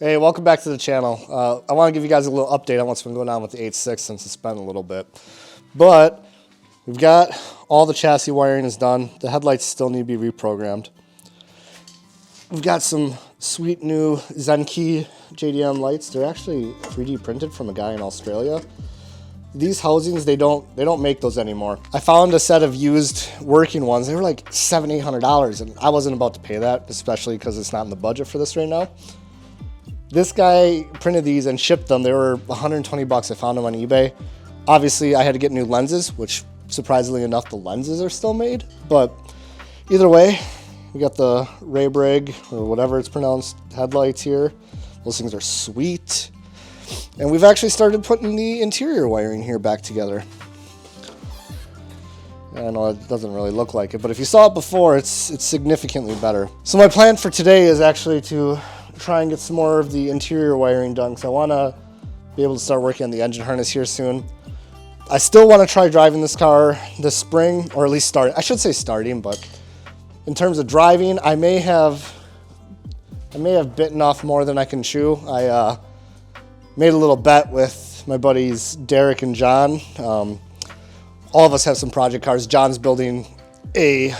Hey, welcome back to the channel. I want to give you guys a little update on what's been going on with the 8.6 since it's been a little bit. But we've got all the chassis wiring is done. The headlights still need to be reprogrammed. We've got some sweet new Zenki JDM lights. They're actually 3D printed from a guy in Australia. These housings, they don't make those anymore. I found a set of used working ones. They were like $700-800, and I wasn't about to pay that, especially because it's not in the budget for this right now. This guy printed these and shipped them. They were 120 bucks. I found them on eBay. Obviously, I had to get new lenses, which surprisingly enough, the lenses are still made. But either way, we got the Raybrig, or whatever it's pronounced, headlights here. Those things are sweet. And we've actually started putting the interior wiring here back together. I know it doesn't really look like it, but if you saw it before, it's significantly better. So my plan for today is actually to try and get some more of the interior wiring done, because I want to be able to start working on the engine harness here soon. I still want to try driving this car this spring, or at least start. I should say starting, but in terms of driving, I may have bitten off more than I can chew. I made a little bet with my buddies Derek and John. All of us have some project cars. John's building a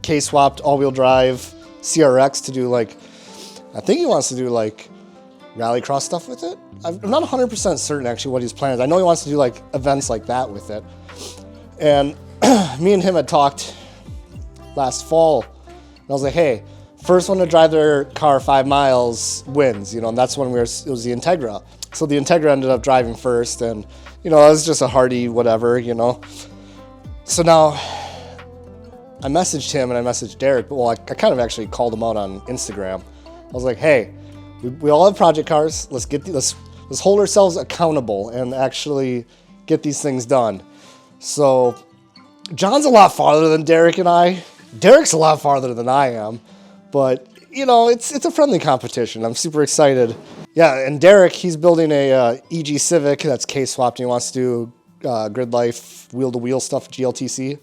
K-swapped all-wheel drive CRX to do like, I think he wants to do like rallycross stuff with it. I'm not 100% certain actually what his plan is. I know he wants to do like events like that with it. And me and him had talked last fall. And I was like, hey, first one to drive their car 5 miles wins, you know, and that's when it was the Integra. So the Integra ended up driving first, and, you know, it was just a Hardy whatever, you know. So now I messaged him and I messaged Derek, but well, I kind of actually called him out on Instagram. I was like, hey, we all have project cars. Let's hold ourselves accountable and actually get these things done. So John's a lot farther than Derek and I. Derek's a lot farther than I am. But, you know, it's a friendly competition. I'm super excited. Yeah, and Derek, he's building a EG Civic that's K-swapped, and he wants to do grid life, wheel-to-wheel stuff, GLTC.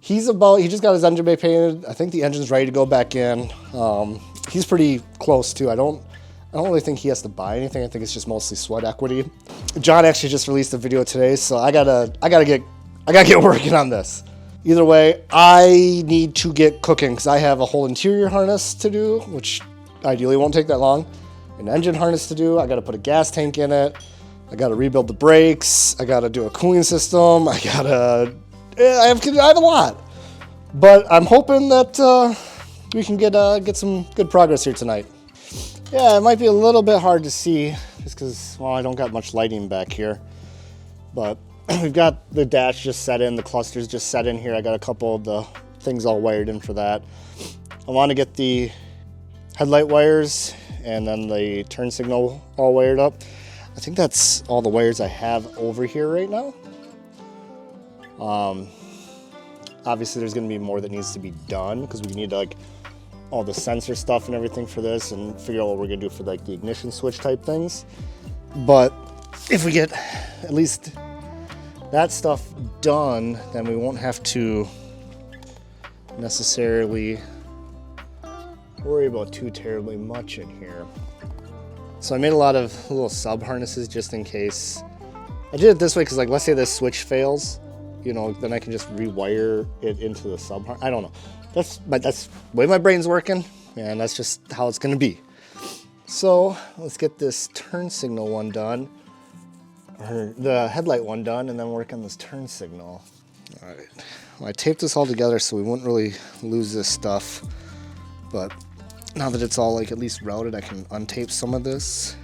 He just got his engine bay painted. I think the engine's ready to go back in. He's pretty close too. I don't really think he has to buy anything. I think it's just mostly sweat equity. John actually just released a video today, so I gotta get working on this. Either way, I need to get cooking because I have a whole interior harness to do, which ideally won't take that long. An engine harness to do. I gotta put a gas tank in it. I gotta rebuild the brakes. I gotta do a cooling system. I have a lot, but I'm hoping that we can get some good progress here tonight. Yeah, it might be a little bit hard to see just because, well, I don't got much lighting back here, but we've got the dash just set in, the clusters just set in here. I got a couple of the things all wired in for that. I want to get the headlight wires and then the turn signal all wired up. I think that's all the wires I have over here right now. Obviously there's going to be more that needs to be done because we need like all the sensor stuff and everything for this and figure out what we're going to do for like the ignition switch type things. But if we get at least that stuff done, then we won't have to necessarily worry about too terribly much in here. So I made a lot of little sub harnesses just in case. I did it this way because, like, let's say this switch fails, you know, then I can just rewire it into the sub harness. I don't know. That's the way my brain's working, and that's just how it's going to be. So let's get this turn signal one done, or the headlight one done, and then work on this turn signal. All right. Well, I taped this all together so we wouldn't really lose this stuff, but now that it's all like at least routed, I can untape some of this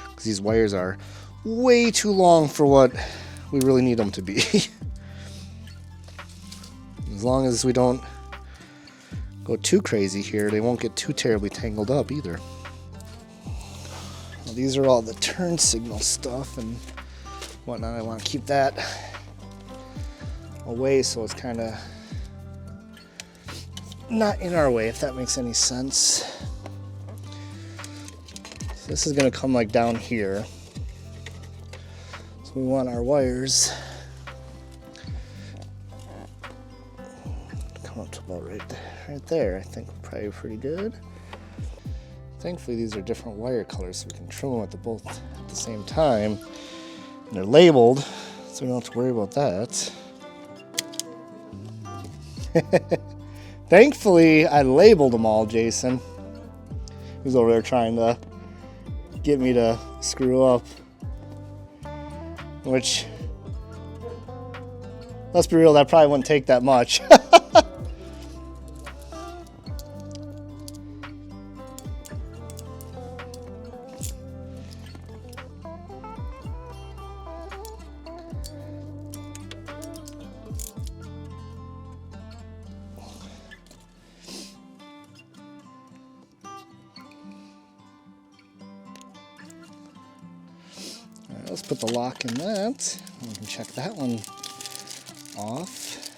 because these wires are way too long for what we really need them to be. As long as we don't go too crazy here, they won't get too terribly tangled up either. Well, these are all the turn signal stuff and whatnot. I want to keep that away so it's kind of not in our way, if that makes any sense. So this is going to come like down here. So we want our wires to come up to about right there. I think probably pretty good. Thankfully, these are different wire colors, so we can trim them at both at the same time. And they're labeled, so we don't have to worry about that. Thankfully, I labeled them all, Jason. He was over there trying to get me to screw up. Which, let's be real, that probably wouldn't take that much. Let's put the lock in that. We can check that one off.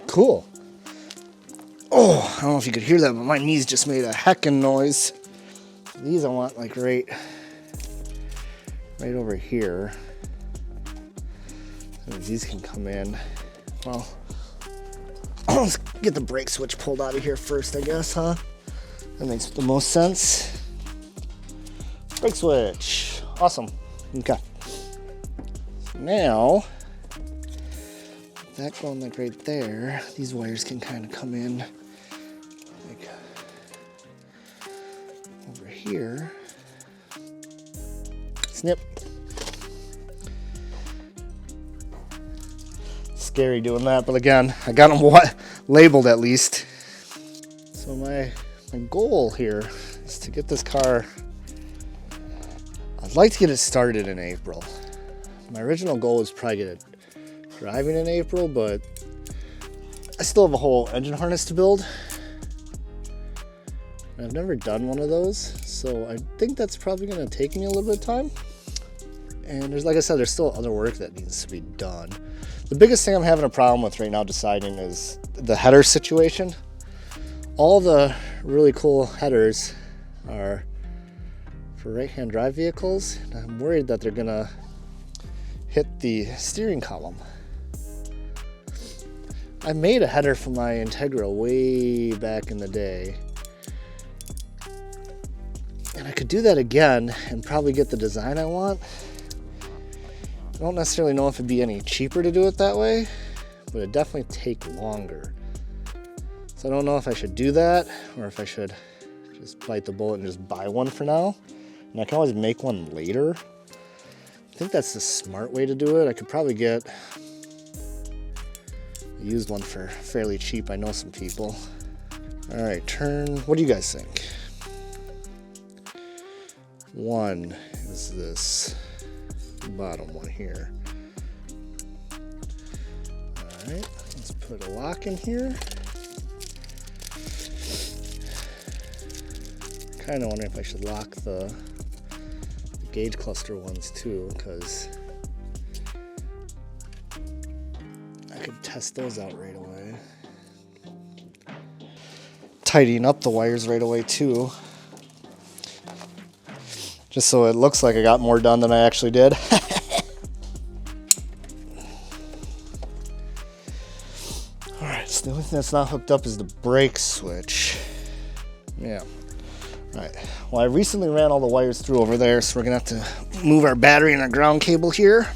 Cool. Oh, I don't know if you could hear that, but my knees just made a heckin' noise. These I want like right over here. So these can come in. Well, let's get the brake switch pulled out of here first, I guess, huh? That makes the most sense. Brake switch. Awesome. Okay. So now, that going like right there, these wires can kind of come in like over here. Snip. Scary doing that, but again, I got them labeled at least. So my goal here is to get this car. I'd like to get it started in April. My original goal was probably get it driving in April, but I still have a whole engine harness to build. I've never done one of those, so I think that's probably going to take me a little bit of time. And there's, like I said, there's still other work that needs to be done. The biggest thing I'm having a problem with right now deciding is the header situation. All the really cool headers are for right-hand drive vehicles, and I'm worried that they're gonna hit the steering column. I made a header for my Integra way back in the day, and I could do that again and probably get the design I want. I don't necessarily know if it'd be any cheaper to do it that way, but it'd definitely take longer. So I don't know if I should do that or if I should just bite the bullet and just buy one for now. And I can always make one later. I think that's the smart way to do it. I could probably get a used one for fairly cheap. I know some people. All right, turn. What do you guys think? One is this bottom one here. All right, let's put a lock in here. Kind of wondering if I should lock the gauge cluster ones too, because I could test those out right away. Tidying up the wires right away too, just so it looks like I got more done than I actually did. Alright, so the only thing that's not hooked up is the brake switch. Yeah. Alright, well I recently ran all the wires through over there, so we're going to have to move our battery and our ground cable here.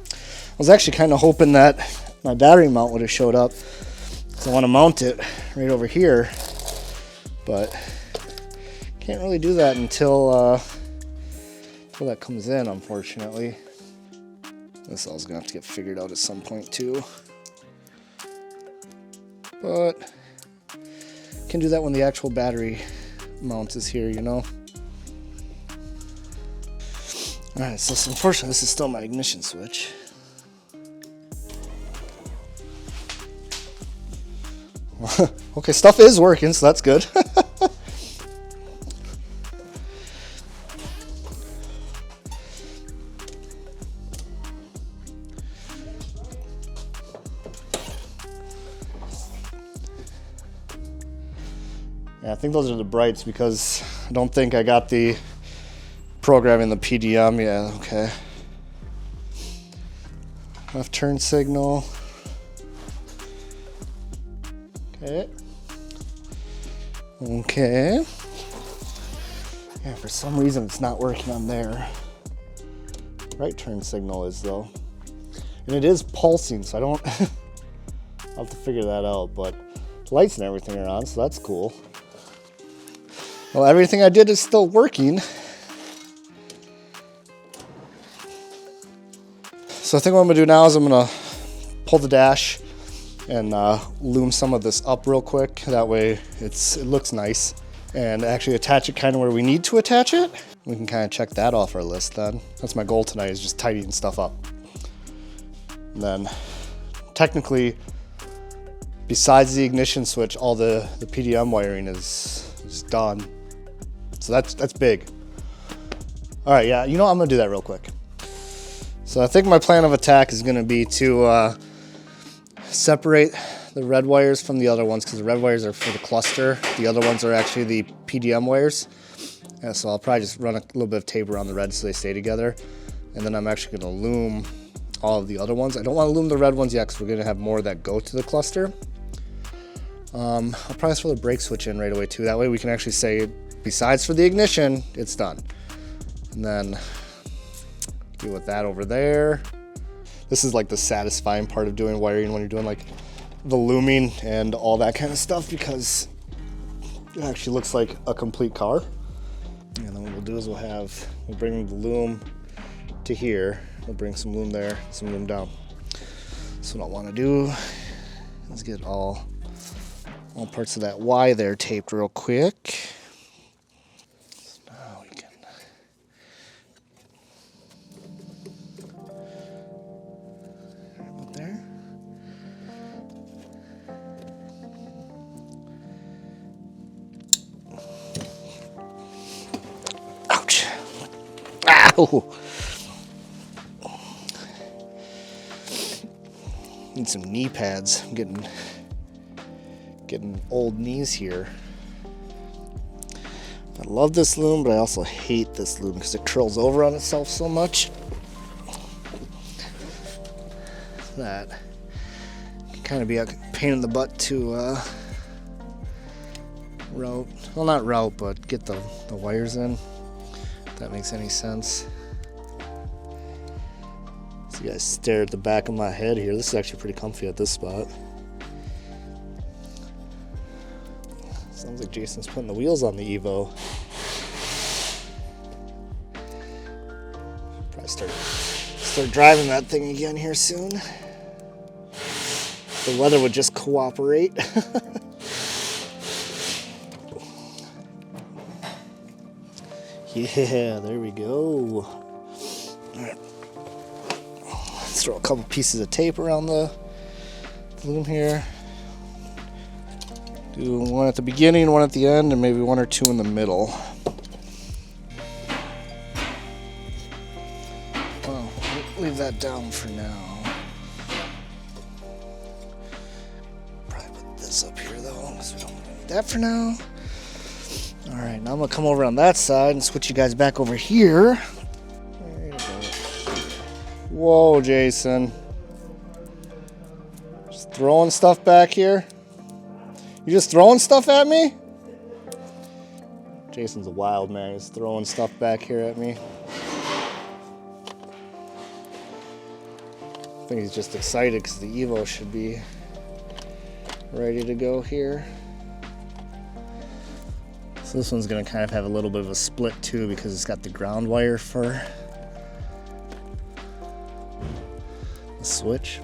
I was actually kind of hoping that my battery mount would have showed up, because I want to mount it right over here, but can't really do that until that comes in, unfortunately. This all's gonna have to get figured out at some point too. But can do that when the actual battery mount is here, you know. Alright, so unfortunately this is still my ignition switch. Okay, stuff is working, so that's good. Yeah, I think those are the brights because I don't think I got the programming the PDM. Yeah, okay. Left turn signal. Okay. Okay. Yeah, for some reason it's not working on there. Right turn signal is though. And it is pulsing, so I don't I'll have to figure that out, but the lights and everything are on, so that's cool. Well, everything I did is still working. So I think what I'm gonna do now is I'm gonna pull the dash and loom some of this up real quick. That way it looks nice. And actually attach it kind of where we need to attach it. We can kind of check that off our list then. That's my goal tonight, is just tidying stuff up. And then technically, besides the ignition switch, all the PDM wiring is done. So that's big. All right, yeah, you know what? I'm gonna do that real quick. So I think my plan of attack is gonna be to separate the red wires from the other ones, because the red wires are for the cluster. The other ones are actually the PDM wires. Yeah, so I'll probably just run a little bit of tape around the red so they stay together. And then I'm actually gonna loom all of the other ones. I don't wanna loom the red ones yet because we're gonna have more that go to the cluster. I'll probably throw the brake switch in right away too. That way we can actually say, besides for the ignition, it's done. And then deal with that over there. This is like the satisfying part of doing wiring when you're doing like the looming and all that kind of stuff, because it actually looks like a complete car. And then what we'll do is we'll bring the loom to here. We'll bring some loom there, some loom down. So what I want to do is get all parts of that Y there taped real quick. So now we can right there. Ouch! Ow! Need some knee pads. I'm getting old knees here. I love this loom, but I also hate this loom because it curls over on itself so much. That can kind of be a pain in the butt to route. Well, not route, but get the wires in. If that makes any sense. So you guys stare at the back of my head here. This is actually pretty comfy at this spot. Sounds like Jason's putting the wheels on the Evo. Probably start driving that thing again here soon. The weather would just cooperate. Yeah, there we go. All right. Let's throw a couple pieces of tape around the loom here. Do one at the beginning, one at the end, and maybe one or two in the middle. Well, leave that down for now. Probably put this up here though, because we don't need that for now. Alright, now I'm going to come over on that side and switch you guys back over here. There you go. Whoa, Jason. Just throwing stuff back here. You just throwing stuff at me? Jason's a wild man. He's throwing stuff back here at me. I think he's just excited because the Evo should be ready to go here. So this one's going to kind of have a little bit of a split too because it's got the ground wire for the switch.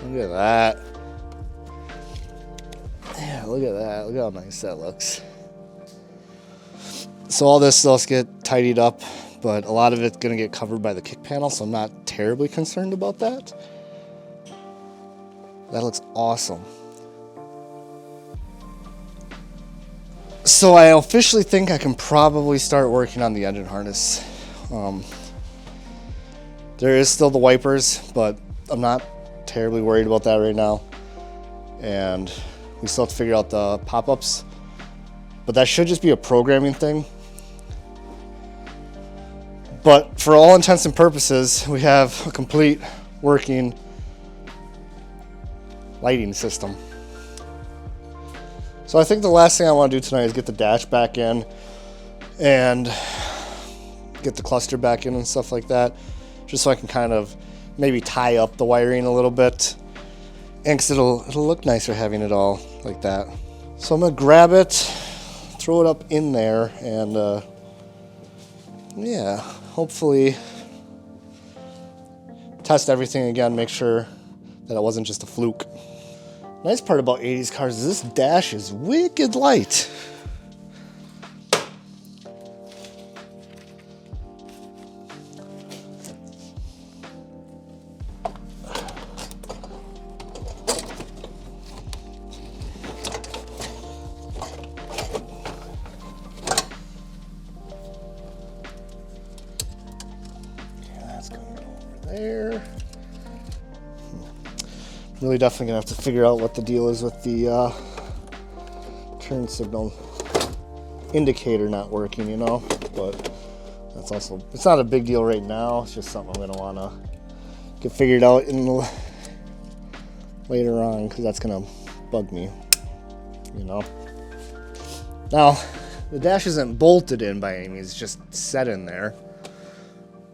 Look at that. Yeah, look at that. Look how nice that looks. So all this stuff's get tidied up, but a lot of it's going to get covered by the kick panel, so I'm not terribly concerned about that. That looks awesome. So I officially think I can probably start working on the engine harness. There is still the wipers, but I'm not terribly worried about that right now. And we still have to figure out the pop-ups, but that should just be a programming thing. But for all intents and purposes, we have a complete working lighting system. So I think the last thing I want to do tonight is get the dash back in and get the cluster back in and stuff like that, just so I can kind of maybe tie up the wiring a little bit, and because it'll look nicer having it all like that. So I'm gonna grab it, throw it up in there, and yeah, hopefully test everything again, make sure that it wasn't just a fluke. Nice part about 80s cars is this dash is wicked light. That's going to go over there. Really definitely gonna have to figure out what the deal is with the turn signal indicator not working, you know, but that's also, it's not a big deal right now. It's just something I'm gonna wanna get figured out later on, because that's gonna bug me, you know. Now, the dash isn't bolted in by any means, it's just set in there,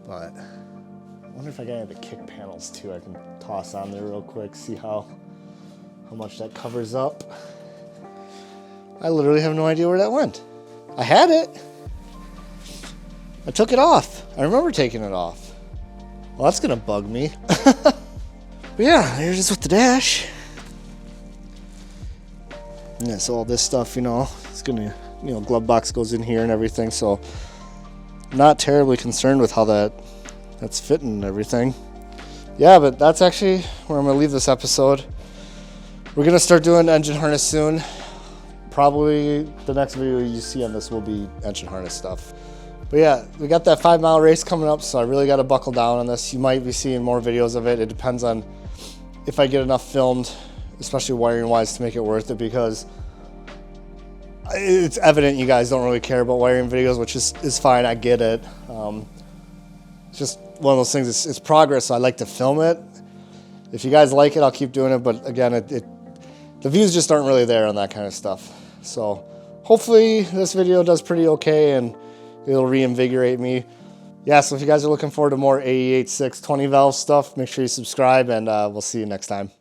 but I wonder if I got any of the kick panels too. I can toss on there real quick, see how much that covers up. I literally have no idea where that went. I had it. I took it off. I remember taking it off. Well, that's gonna bug me. But yeah, here's just with the dash. Yeah, so all this stuff, you know, it's gonna, you know, glove box goes in here and everything, so not terribly concerned with how that's fitting and everything. Yeah, but that's actually where I'm gonna leave this episode. We're gonna start doing engine harness soon. Probably the next video you see on this will be engine harness stuff. But yeah, we got that 5-mile race coming up, so I really got to buckle down on this. You might be seeing more videos of it. It depends on if I get enough filmed, especially wiring wise, to make it worth it, because it's evident you guys don't really care about wiring videos, which is fine. I get it. It's just one of those things. It's progress, so I like to film it. If you guys like it, I'll keep doing it. But again, the views just aren't really there on that kind of stuff. So hopefully this video does pretty okay and it'll reinvigorate me. Yeah, so if you guys are looking forward to more AE86 20 valve stuff, make sure you subscribe, and we'll see you next time.